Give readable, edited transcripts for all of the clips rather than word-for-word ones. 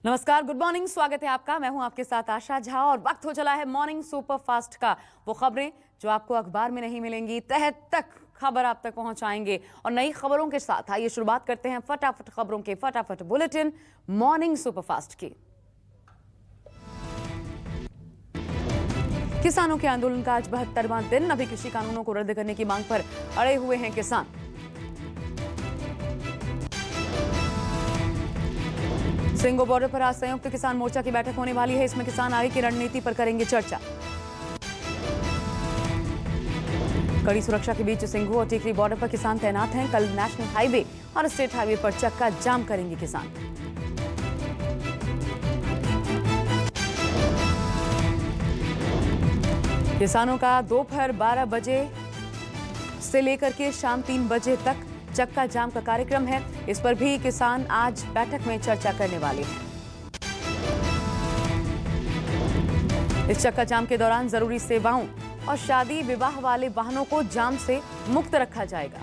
नमस्कार, good morning. स्वागत है आपका। मैं हूं आपके साथ आशा झा और वक्त हो चला है मॉर्निंग सुपरफास्ट का। वो खबरें जो आपको अखबार में नहीं मिलेंगी, तह तक खबर आप तक पहुंचाएंगे और नई खबरों के साथ आइए शुरुआत करते हैं फटाफट खबरों के फटाफट बुलेटिन मॉर्निंग सुपरफास्ट की। किसानों के आंदोलन का आज 72वां दिन। अभी कृषि कानूनों को रद्द करने की मांग पर अड़े हुए हैं किसान। सिंगो बॉर्डर पर आज संयुक्त किसान मोर्चा की बैठक होने वाली है। इसमें किसान आगे की रणनीति पर करेंगे चर्चा। कड़ी सुरक्षा के बीच सिंघू और टीकरी बॉर्डर पर किसान तैनात हैं। कल नेशनल हाईवे और स्टेट हाईवे पर चक्का जाम करेंगे किसान। किसानों का दोपहर 12 बजे से लेकर के शाम 3 बजे तक चक्का जाम का कार्यक्रम है। इस पर भी किसान आज बैठक में चर्चा करने वाले हैं। इस चक्का जाम के दौरान जरूरी सेवाओं और शादी विवाह वाले वाहनों को जाम से मुक्त रखा जाएगा।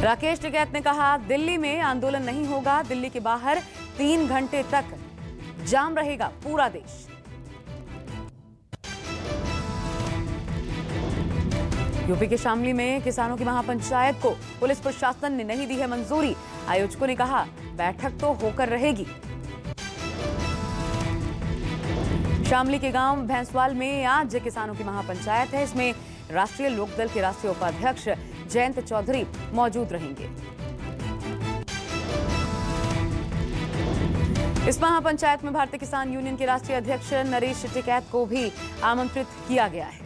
राकेश टिकैत ने कहा, दिल्ली में आंदोलन नहीं होगा। दिल्ली के बाहर 3 घंटे तक जाम रहेगा पूरा देश। यूपी के शामली में किसानों की महापंचायत को पुलिस प्रशासन ने नहीं दी है मंजूरी। आयोजकों ने कहा, बैठक तो होकर रहेगी। शामली के गांव भैंसवाल में आज किसानों की महापंचायत है। इसमें राष्ट्रीय लोकदल के राष्ट्रीय उपाध्यक्ष जयंत चौधरी मौजूद रहेंगे। इस महापंचायत में भारतीय किसान यूनियन के राष्ट्रीय अध्यक्ष नरेश टिकैत को भी आमंत्रित किया गया है।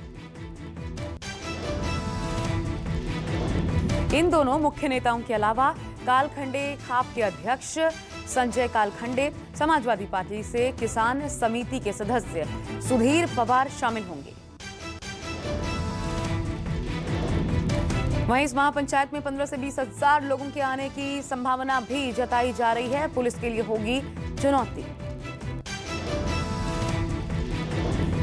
इन दोनों मुख्य नेताओं के अलावा कालखंडे खाप के अध्यक्ष संजय कालखंडे, समाजवादी पार्टी से किसान समिति के सदस्य सुधीर पवार शामिल होंगे। वहीं इस महापंचायत में 15 से 20 हजार लोगों के आने की संभावना भी जताई जा रही है। पुलिस के लिए होगी चुनौती।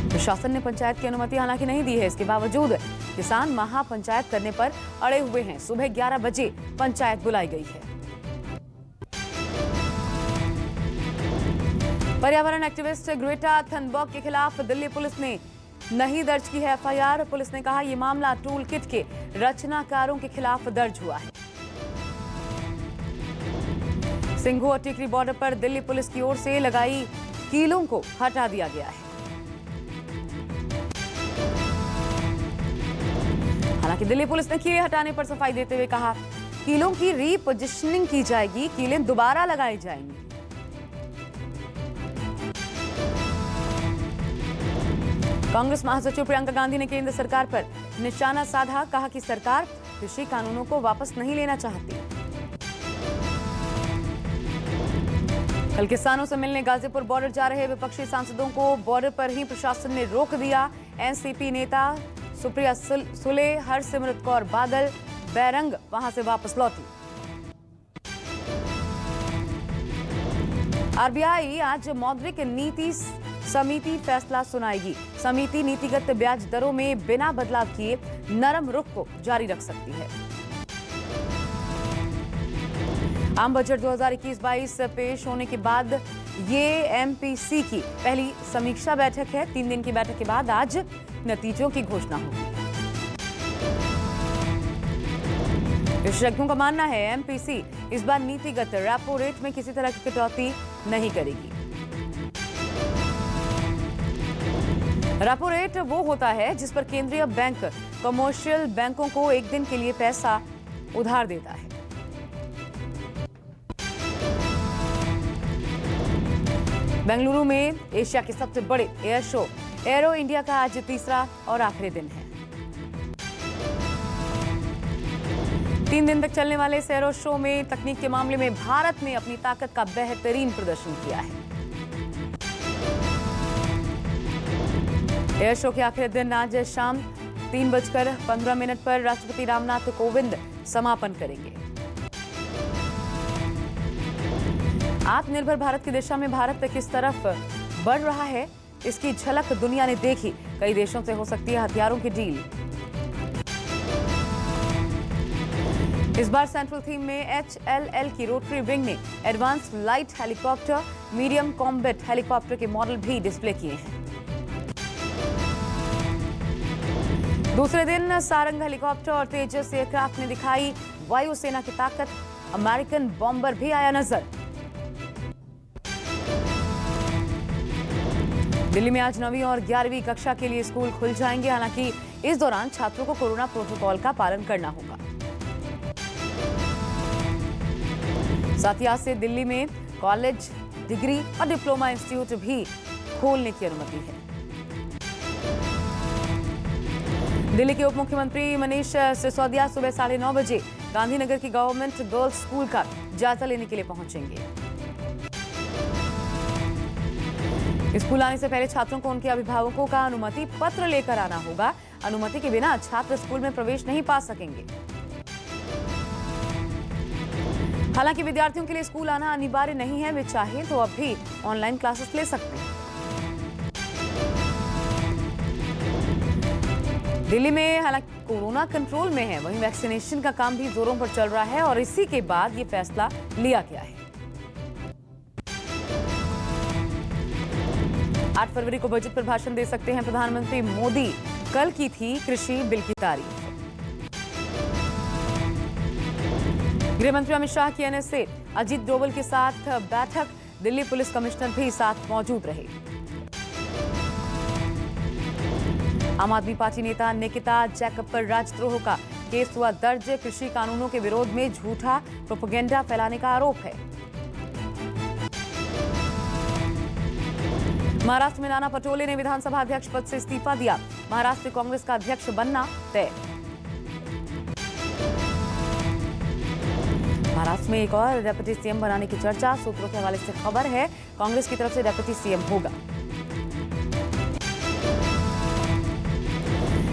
प्रशासन ने पंचायत की अनुमति हालांकि नहीं दी है। इसके बावजूद किसान महापंचायत करने पर अड़े हुए हैं। सुबह 11 बजे पंचायत बुलाई गई है। पर्यावरण एक्टिविस्ट ग्रेटा थनबर्ग के खिलाफ दिल्ली पुलिस ने नहीं दर्ज की है एफआईआर। पुलिस ने कहा, यह मामला टूल किट के रचनाकारों के खिलाफ दर्ज हुआ है। सिंघू और टीकरी बॉर्डर पर दिल्ली पुलिस की ओर से लगाई कीलों को हटा दिया गया है। हालांकि दिल्ली पुलिस ने कीलें हटाने पर सफाई देते हुए कहा, कीलों की रीपोजिशनिंग की जाएगी, कीलें दोबारा लगाई जाएंगी। कांग्रेस महासचिव प्रियंका गांधी ने केंद्र सरकार पर निशाना साधा। कहा कि सरकार कृषि कानूनों को वापस नहीं लेना चाहती। कल किसानों से मिलने गाजीपुर बॉर्डर जा रहे विपक्षी सांसदों को बॉर्डर पर ही प्रशासन ने रोक दिया। एनसीपी नेता सुप्रिया सुले, हरसिमरत कौर बादल, बैरंग वहां से वापस लौटी। आरबीआई आज मौद्रिक नीति समिति फैसला सुनाएगी। समिति नीतिगत ब्याज दरों में बिना बदलाव किए नरम रुख को जारी रख सकती है। आम बजट 2021-22 पेश होने के बाद ये एमपीसी की पहली समीक्षा बैठक है। 3 दिन की बैठक के बाद आज नतीजों की घोषणा होगी। विशेषज्ञों का मानना है, एमपीसी इस बार नीतिगत रेपो रेट में किसी तरह की कटौती नहीं करेगी। रेपो रेट वो होता है जिस पर केंद्रीय बैंक कमर्शियल बैंकों को एक दिन के लिए पैसा उधार देता है। बेंगलुरु में एशिया के सबसे बड़े एयर शो एरो इंडिया का आज तीसरा और आखिरी दिन है। 3 दिन तक चलने वाले इस एरो शो में तकनीक के मामले में भारत ने अपनी ताकत का बेहतरीन प्रदर्शन किया है। एयर शो के आखिरी दिन आज शाम 3:15 पर राष्ट्रपति रामनाथ कोविंद समापन करेंगे। आत्मनिर्भर भारत की दिशा में भारत किस तरफ बढ़ रहा है, इसकी झलक दुनिया ने देखी। कई देशों से हो सकती है हथियारों की डील। इस बार सेंट्रल थीम में HLL की रोटरी विंग ने advance light helicopter, medium combat helicopter के मॉडल भी डिस्प्ले किए हैं। दूसरे दिन सारंग हेलीकॉप्टर और तेजस एयरक्राफ्ट ने दिखाई वायुसेना की ताकत। अमेरिकन बॉम्बर भी आया नजर। दिल्ली में आज 9वीं और 11वीं कक्षा के लिए स्कूल खुल जाएंगे। हालांकि इस दौरान छात्रों को कोरोना प्रोटोकॉल का पालन करना होगा। साथ ही आज से दिल्ली में कॉलेज, डिग्री और डिप्लोमा इंस्टीट्यूट भी खोलने की अनुमति है। दिल्ली के उप मुख्यमंत्री मनीष सिसोदिया सुबह 9:30 बजे गांधीनगर की गवर्नमेंट गर्ल्स स्कूल का जायजा लेने के लिए पहुंचेंगे। स्कूल आने से पहले छात्रों को उनके अभिभावकों का अनुमति पत्र लेकर आना होगा। अनुमति के बिना छात्र स्कूल में प्रवेश नहीं पा सकेंगे। हालांकि विद्यार्थियों के लिए स्कूल आना अनिवार्य नहीं है। वे चाहें तो अब भी ऑनलाइन क्लासेस ले सकते हैं। दिल्ली में हालांकि कोरोना कंट्रोल में है, वहीं वैक्सीनेशन का काम भी जोरों पर चल रहा है और इसी के बाद ये फैसला लिया गया है। 8 फरवरी को बजट पर भाषण दे सकते हैं प्रधानमंत्री मोदी। कल की थी कृषि बिल की तारीख। गृह मंत्री अमित शाह की एनएसए अजीत डोवल के साथ बैठक। दिल्ली पुलिस कमिश्नर भी साथ मौजूद रहे। आम आदमी पार्टी नेता निकिता जैकब पर राजद्रोह का केस हुआ दर्ज। कृषि कानूनों के विरोध में झूठा प्रोपेगेंडा फैलाने का आरोप है। महाराष्ट्र में नाना पटोले ने विधानसभा अध्यक्ष पद से इस्तीफा दिया। महाराष्ट्र कांग्रेस का अध्यक्ष बनना तय। महाराष्ट्र में एक और डेप्यूटी सीएम बनाने की चर्चा। सूत्रों के हवाले से खबर है कांग्रेस की तरफ से डेप्यूटी सीएम होगा।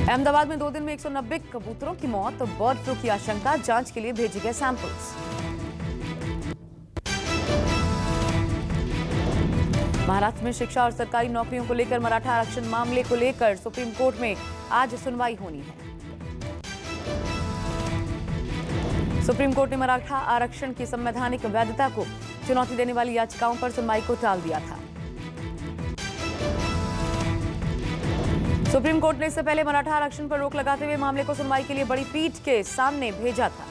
अहमदाबाद में 2 दिन में 190 कबूतरों की मौत। बर्ड फ्लू की आशंका। जांच के लिए भेजे गए सैंपल्स। महाराष्ट्र में शिक्षा और सरकारी नौकरियों को लेकर मराठा आरक्षण मामले को लेकर सुप्रीम कोर्ट में आज सुनवाई होनी है। सुप्रीम कोर्ट ने मराठा आरक्षण की संवैधानिक वैधता को चुनौती देने वाली याचिकाओं पर सुनवाई को टाल दिया था। सुप्रीम कोर्ट ने इससे पहले मराठा आरक्षण पर रोक लगाते हुए मामले को सुनवाई के लिए बड़ी पीठ के सामने भेजा था।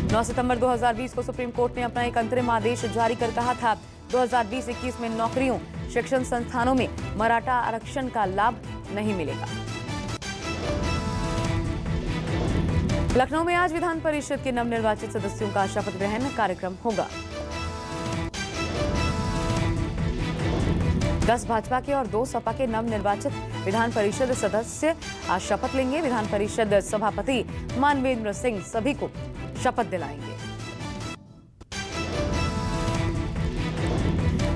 9 सितंबर 2020 को सुप्रीम कोर्ट ने अपना एक अंतरिम आदेश जारी कर कहा था 2020-21 में नौकरियों, शिक्षण संस्थानों में मराठा आरक्षण का लाभ नहीं मिलेगा। लखनऊ में आज विधान परिषद के नवनिर्वाचित सदस्यों का शपथ ग्रहण कार्यक्रम होगा। 10 भाजपा के और 2 सपा के नवनिर्वाचित विधान परिषद सदस्य आज शपथ लेंगे। विधान परिषद सभापति मानवेंद्र सिंह सभी को शपथ दिलाएंगे।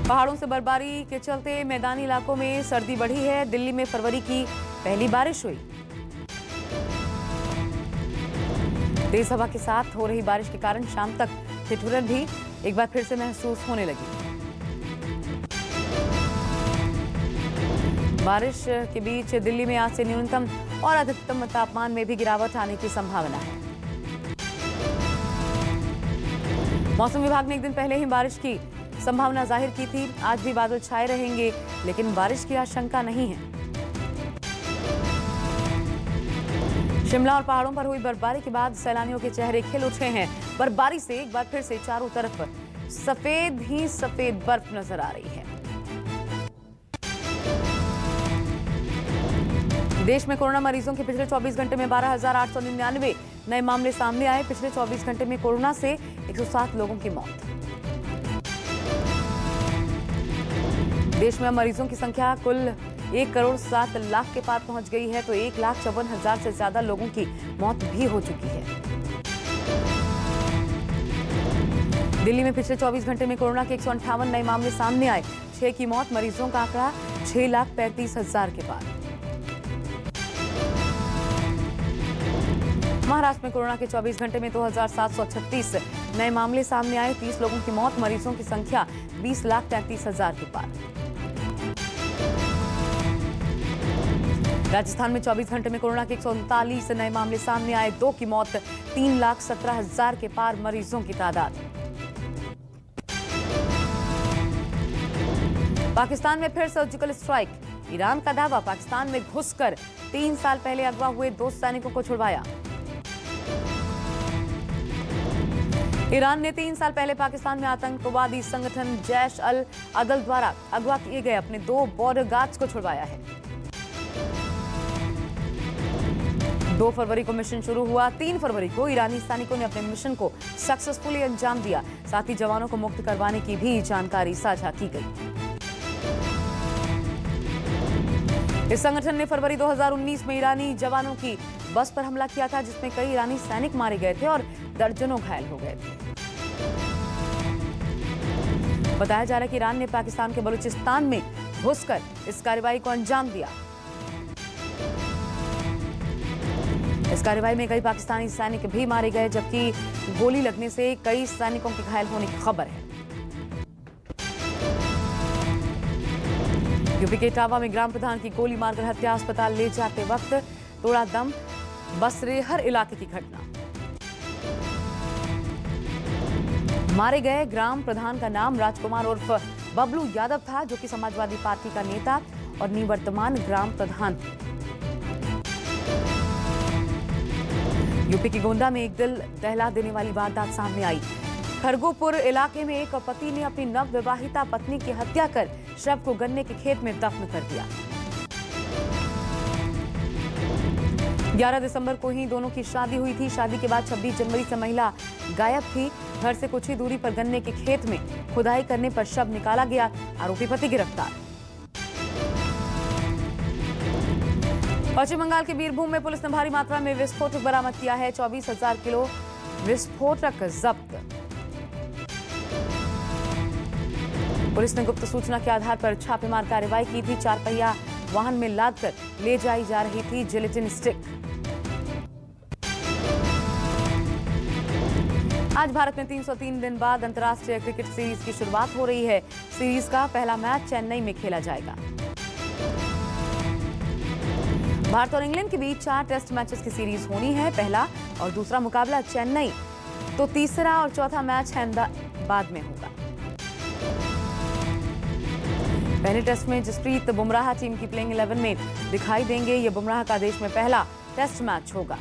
पहाड़ों से बर्फबारी के चलते मैदानी इलाकों में सर्दी बढ़ी है। दिल्ली में फरवरी की पहली बारिश हुई। तेज हवा के साथ हो रही बारिश के कारण शाम तक ठिठुरन भी एक बार फिर से महसूस होने लगी। बारिश के बीच दिल्ली में आज से न्यूनतम और अधिकतम तापमान में भी गिरावट आने की संभावना है। मौसम विभाग ने एक दिन पहले ही बारिश की संभावना जाहिर की थी। आज भी बादल छाए रहेंगे, लेकिन बारिश की आशंका नहीं है। शिमला और पहाड़ों पर हुई बर्फबारी के बाद सैलानियों के चेहरे खिल उठे हैं। बर्फबारी से एक बार फिर से चारों तरफ सफेद ही सफेद बर्फ नजर आ रही है। देश में कोरोना मरीजों के पिछले 24 घंटे में 12,899 नए मामले सामने आए। पिछले 24 घंटे में कोरोना से 107 लोगों की मौत। देश में मरीजों की संख्या कुल 1,07,00,000 के पार पहुंच गई है, तो 1,54,000 से ज्यादा लोगों की मौत भी हो चुकी है। दिल्ली में पिछले 24 घंटे में कोरोना के 158 नए मामले सामने आए। 6 की मौत। मरीजों का आंकड़ा 6,35,000 के पार। महाराष्ट्र में कोरोना के 24 घंटे में 2,736 नए मामले सामने आए। 30 लोगों की मौत। मरीजों की संख्या 20,33,000 के पार। राजस्थान में 24 घंटे में कोरोना के 139 नए मामले सामने आए, 2 की मौत, 3,17,000 के पार मरीजों की तादाद। पाकिस्तान में फिर सर्जिकल स्ट्राइक, ईरान का दावा पाकिस्तान में घुसकर 3 साल पहले अगवा हुए 2 सैनिकों को छुड़वाया। ईरान ने 3 साल पहले पाकिस्तान में आतंकवादी संगठन जैश अल अदल द्वारा अगवा किए गए अपने 2 बॉर्डर गार्ड्स को छुड़वाया है। 2 फरवरी को मिशन शुरू हुआ, 3 फरवरी को ईरानी सैनिकों ने अपने मिशन को सक्सेसफुली अंजाम दिया। साथ ही जवानों को मुक्त करवाने की भी जानकारी साझा की गई। इस संगठन ने फरवरी 2019 में ईरानी जवानों की बस पर हमला किया था, जिसमें कई ईरानी सैनिक मारे गए थे और दर्जनों घायल हो गए थे। बताया जा रहा है कि ईरान ने पाकिस्तान के बलूचिस्तान में घुसकर इस कार्रवाई को अंजाम दिया। इस कार्रवाई में कई पाकिस्तानी सैनिक भी मारे गए, जबकि गोली लगने से कई सैनिकों के घायल होने की खबर है। यूपी के इटावा में ग्राम प्रधान की गोली मारकर हत्या, अस्पताल ले जाते वक्त तोड़ा दम, बसरेहर इलाके की घटना। मारे गए ग्राम प्रधान का नाम राजकुमार उर्फ बबलू यादव था, जो कि समाजवादी पार्टी का नेता और निवर्तमान ग्राम प्रधान थे। यूपी के गोंडा में एक दिल दहला देने वाली वारदात सामने आई। खरगोपुर इलाके में एक पति ने अपनी नवविवाहिता पत्नी की हत्या कर शव को गन्ने के खेत में दफन कर दिया। 11 दिसंबर को ही दोनों की शादी हुई थी। शादी के बाद 26 जनवरी से महिला गायब थी। घर से कुछ ही दूरी पर गन्ने के खेत में खुदाई करने पर शव निकाला गया। आरोपी पति गिरफ्तार। पश्चिम बंगाल के बीरभूम में पुलिस ने भारी मात्रा में विस्फोटक बरामद किया है। 24,000 किलो विस्फोटक जब्त। पुलिस ने गुप्त सूचना के आधार पर छापेमार कार्रवाई की थी। 4 पहिया वाहन में लादकर ले जाई जा रही थी जिलेटिन स्टिक। आज भारत में 303 दिन बाद अंतर्राष्ट्रीय क्रिकेट सीरीज की शुरुआत हो रही है। सीरीज का पहला मैच चेन्नई में खेला जाएगा। भारत और इंग्लैंड के बीच 4 टेस्ट मैचेस की सीरीज होनी है। पहला और दूसरा मुकाबला चेन्नई, तो तीसरा और चौथा मैच अहमदाबाद में होगा। पहले टेस्ट में जसप्रीत बुमराह टीम की प्लेइंग 11 में दिखाई देंगे। यह बुमराह का देश में पहला टेस्ट मैच होगा।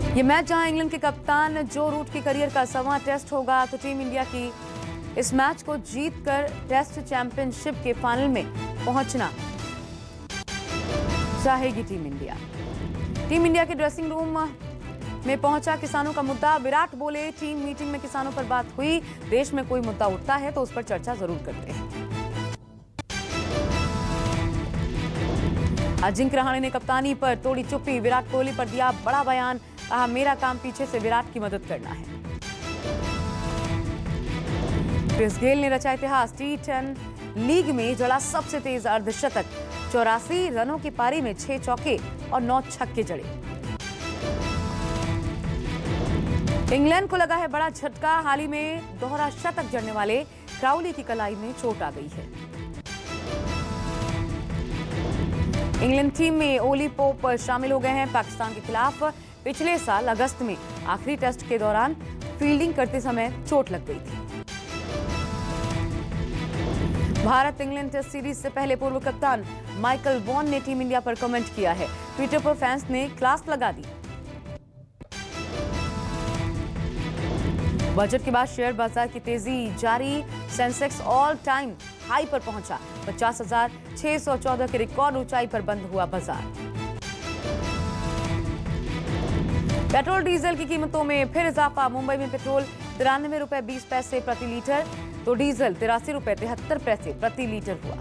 यह मैच जहां इंग्लैंड के कप्तान जो रूट की करियर का 7वां टेस्ट होगा, तो टीम इंडिया की इस मैच को जीतकर टेस्ट चैंपियनशिप के फाइनल में पहुंचना चाहेगी टीम इंडिया। टीम इंडिया के ड्रेसिंग रूम में पहुंचा किसानों का मुद्दा। विराट बोले, टीम मीटिंग में किसानों पर बात हुई। देश में कोई मुद्दा उठता है तो उस पर चर्चा जरूर करते हैं। अजिंक्य रहाणे ने कप्तानी पर तोड़ी चुप्पी। विराट कोहली पर दिया बड़ा बयान, कहा मेरा काम पीछे से विराट की मदद करना है। क्रिस गेल ने रचा इतिहास। T10 लीग में जड़ा सबसे तेज अर्धशतक। 84 रनों की पारी में 6 चौके और 9 छक्के जड़े। इंग्लैंड को लगा है बड़ा झटका। हाल ही में दोहरा शतक जड़ने वाले क्राउली की कलाई में चोट आ गई है। इंग्लैंड टीम में ओली पोप शामिल हो गए हैं। पाकिस्तान के खिलाफ पिछले साल अगस्त में आखिरी टेस्ट के दौरान फील्डिंग करते समय चोट लग गई थी। भारत इंग्लैंड टेस्ट सीरीज से पहले पूर्व कप्तान माइकल वॉन ने टीम इंडिया पर कमेंट किया है। ट्विटर पर फैंस ने क्लास लगा दी। बजट के बाद शेयर बाजार की तेजी जारी। सेंसेक्स ऑल टाइम हाई पर पहुंचा। 50,614 के रिकॉर्ड ऊंचाई पर बंद हुआ बाजार। पेट्रोल डीजल की कीमतों में फिर इजाफा। मुंबई में पेट्रोल 93 रुपए 20 पैसे प्रति लीटर, तो डीजल 83 रुपए 73 पैसे प्रति लीटर हुआ।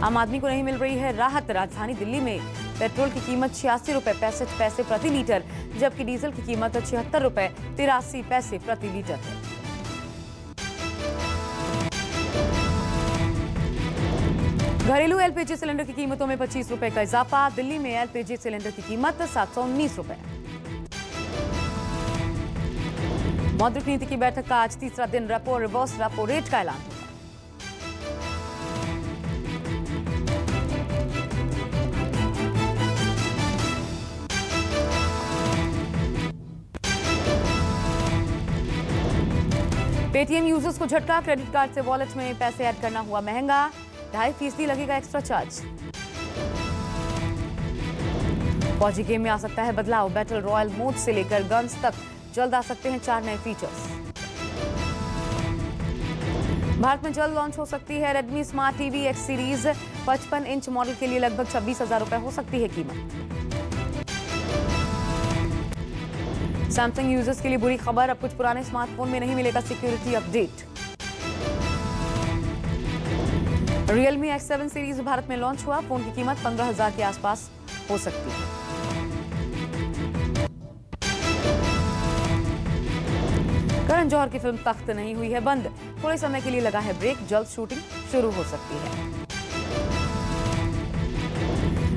आम आदमी को नहीं मिल रही है राहत। राजधानी दिल्ली में पेट्रोल की कीमत 86 रुपए 65 पैसे प्रति लीटर, जबकि डीजल की कीमत 76 रुपए 83 पैसे प्रति लीटर है। घरेलू एलपीजी सिलेंडर की कीमतों में 25 रुपए का इजाफा। दिल्ली में एलपीजी सिलेंडर की कीमत 719 रुपए। मौद्रिक नीति की बैठक का आज तीसरा दिन। रेपो रिवर्स रेपो रेट का ऐलान होगा। पेटीएम यूजर्स को झटका, क्रेडिट कार्ड से वॉलेट में पैसे ऐड करना हुआ महंगा, 2.5% लगेगा एक्स्ट्रा चार्ज। फौजी गेम में आ सकता है बदलाव, बैटल रॉयल मोड से लेकर गन्स तक जल्द आ सकते हैं 4 नए फीचर्स। भारत में जल्द लॉन्च हो सकती है Redmi smart TV x series, 55 inch model के लिए लगभग 26,000 रुपए हो सकती है कीमत। सैमसंग यूजर्स के लिए बुरी खबर, अब कुछ पुराने स्मार्टफोन में नहीं मिलेगा security update. Realme X7 series Bharat में लॉन्च हुआ, फोन की कीमत 15,000 के आसपास हो सकती है। करण जौहर की फिल्म तख्त नहीं हुई है बंद, थोड़े समय के लिए लगा है ब्रेक, जल्द शूटिंग शुरू हो सकती है।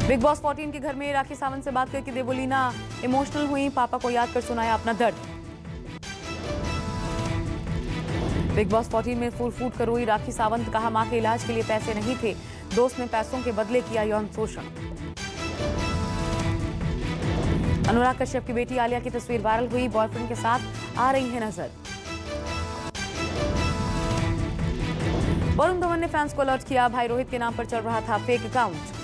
बिग बॉस 14 के घर में राखी सावंत से बात करके देवोलीना इमोशनल हुई, पापा को याद कर सुनाया अपना दर्द। बिग बॉस 14 में फूट फूट कर रोई राखी सावंत, कहा मां के इलाज के लिए पैसे नहीं थे, दोस्त ने पैसों के बदले किया यौन शोषण। अनुराग कश्यप की बेटी आलिया की तस्वीर वायरल हुई, बॉयफ्रेंड के साथ आ रही है नजर। वरुण धवन ने फैंस को अलर्ट किया, भाई रोहित के नाम पर चल रहा था फेक अकाउंट।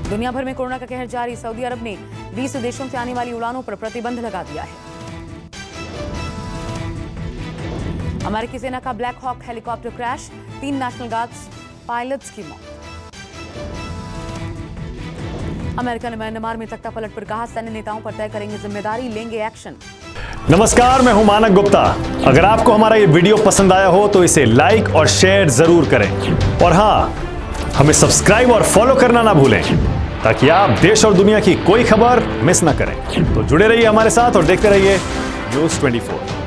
दुनिया भर में कोरोना का कहर जारी, सऊदी अरब ने 20 देशों से आने वाली उड़ानों पर प्रतिबंध लगा दिया है। अमेरिकी सेना का Black Hawk helicopter crash, 3 national guards pilots की मौत। अमेरिका ने म्यांमार में तख्ता पलट पर कहा, सैन्य नेताओं पर तय करेंगे जिम्मेदारी, लेंगे एक्शन। नमस्कार, मैं हूं मानक गुप्ता। अगर आपको हमारा ये वीडियो पसंद आया हो तो इसे लाइक और शेयर जरूर करें, और हां, हमें सब्सक्राइब और फॉलो करना ना भूलें ताकि आप देश और दुनिया की कोई खबर मिस ना करें। तो जुड़े रहिए हमारे साथ और देखते रहिए न्यूज़ 24।